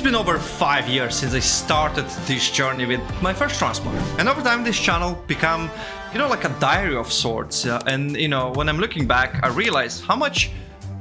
been over 5 years since I started this journey with my first transplant. And over time this channel became, like a diary of sorts. And when I'm looking back, I realized how much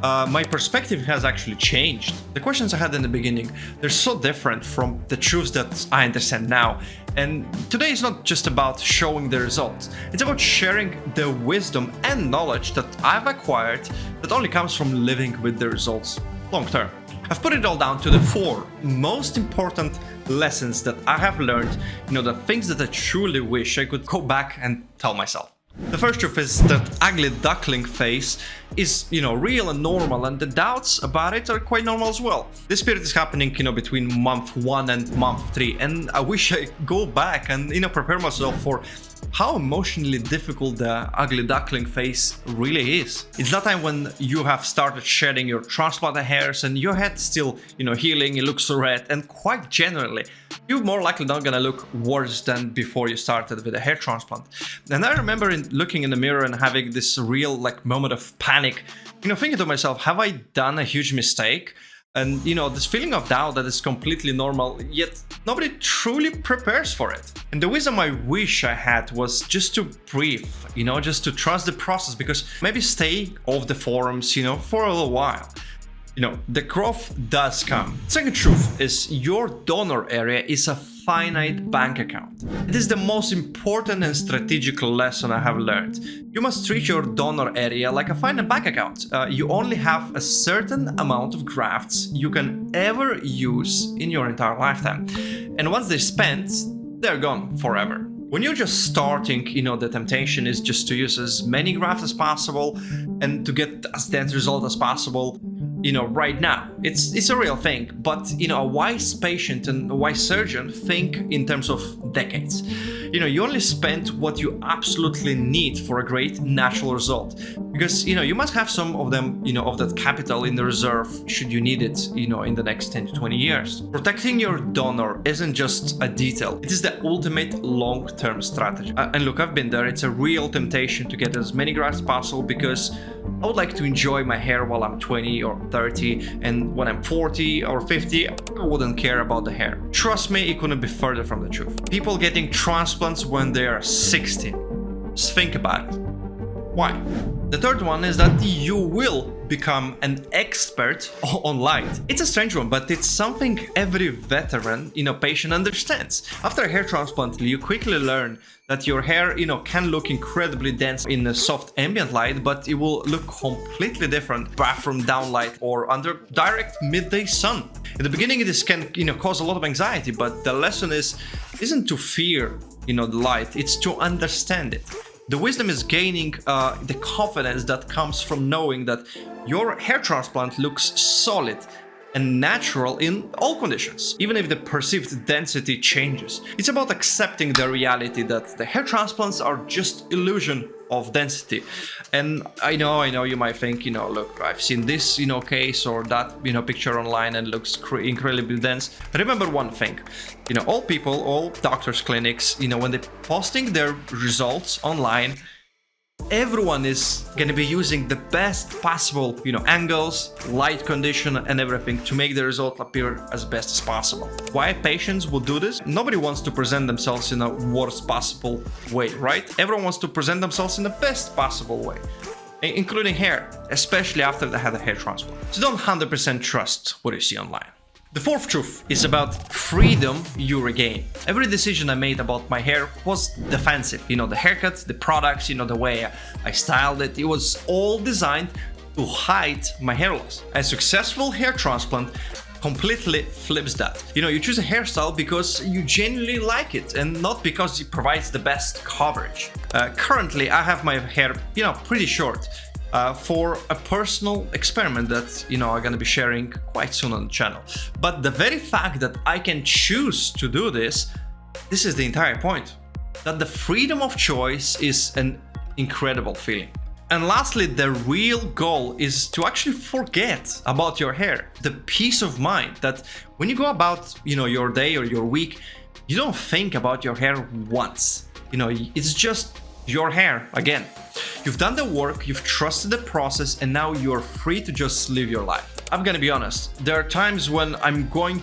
my perspective has actually changed. The questions I had in the beginning, they're so different from the truths that I understand now. And today is not just about showing the results. It's about sharing the wisdom and knowledge that I've acquired that only comes from living with the results long term. I've put it all down to the 4 most important lessons that I have learned, the things that I truly wish I could go back and tell myself. The first truth is that ugly duckling face is, real and normal, and the doubts about it are quite normal as well. This period is happening, between month 1 and month 3, and I wish I go back and, prepare myself for how emotionally difficult the ugly duckling face really is. It's that time when you have started shedding your transplanted hairs and your head still, healing, it looks red, and quite generally, you're more likely not gonna look worse than before you started with a hair transplant. And I remember looking in the mirror and having this real moment of panic, thinking to myself, have I done a huge mistake? And this feeling of doubt that is completely normal, yet nobody truly prepares for it. And the wisdom I wish I had was just to breathe, just to trust the process, because maybe stay off the forums, for a little while. The growth does come. Second truth is your donor area is a finite bank account. It is the most important and strategic lesson I have learned. You must treat your donor area like a finite bank account. You only have a certain amount of grafts you can ever use in your entire lifetime. And once they're spent, they're gone forever. When you're just starting, the temptation is just to use as many grafts as possible and to get as dense result as possible. Right now, it's a real thing, but a wise patient and a wise surgeon think in terms of decades. You only spend what you absolutely need for a great natural result, because you must have some of them, of that capital in the reserve should you need it, in the next 10 to 20 years. Protecting your donor isn't just a detail, it is the ultimate long-term strategy. And look, I've been there. It's a real temptation to get as many grafts as possible, because I would like to enjoy my hair while I'm 20 or 30, and when I'm 40 or 50, I wouldn't care about the hair. Trust me, it couldn't be further from the truth. People getting transplants when they are 60. Just think about it. Why? The third one is that you will become an expert on light. It's a strange one, but it's something every veteran, patient understands. After a hair transplant, you quickly learn that your hair, can look incredibly dense in a soft ambient light, but it will look completely different bathroom downlight or under direct midday sun. In the beginning, this can, cause a lot of anxiety, but the lesson isn't to fear, the light, it's to understand it. The wisdom is gaining the confidence that comes from knowing that your hair transplant looks solid and natural in all conditions, even if the perceived density changes. It's about accepting the reality that the hair transplants are just illusion of density. And I know you might think, look, I've seen this, case or that, picture online and looks incredibly dense. Remember one thing, all people, all doctors, clinics, when they're posting their results online, everyone is going to be using the best possible, angles, light condition and everything to make the result appear as best as possible. Why patients will do this? Nobody wants to present themselves in a worst possible way, right? Everyone wants to present themselves in the best possible way, including hair, especially after they had a hair transplant. So don't 100% trust what you see online. The fourth truth is about freedom you regain. Every decision I made about my hair was defensive. The haircuts, the products, the way I styled it, it was all designed to hide my hair loss. A successful hair transplant completely flips that. You choose a hairstyle because you genuinely like it and not because it provides the best coverage. Currently, I have my hair, pretty short. For a personal experiment that I'm gonna be sharing quite soon on the channel. But the very fact that I can choose to do this is the entire point. That the freedom of choice is an incredible feeling. And lastly, the real goal is to actually forget about your hair. The peace of mind that when you go about your day or your week, you don't think about your hair once. It's just your hair again. You've done the work, you've trusted the process, and now you're free to just live your life. I'm gonna be honest, there are times when I'm going,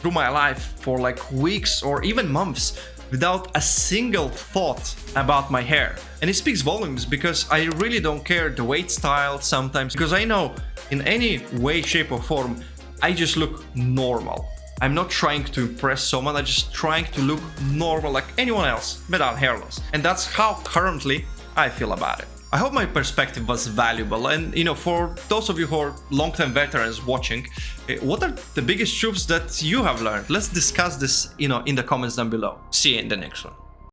through my life for like weeks or even months without a single thought about my hair. And it speaks volumes because I really don't care the weight style sometimes, because I know in any way, shape or form, I just look normal. I'm not trying to impress someone, I'm just trying to look normal like anyone else without hair loss. And that's how currently I feel about it. I hope my perspective was valuable, and for those of you who are long-time veterans watching, what are the biggest truths that you have learned? Let's discuss this in the comments down below. See you in the next one.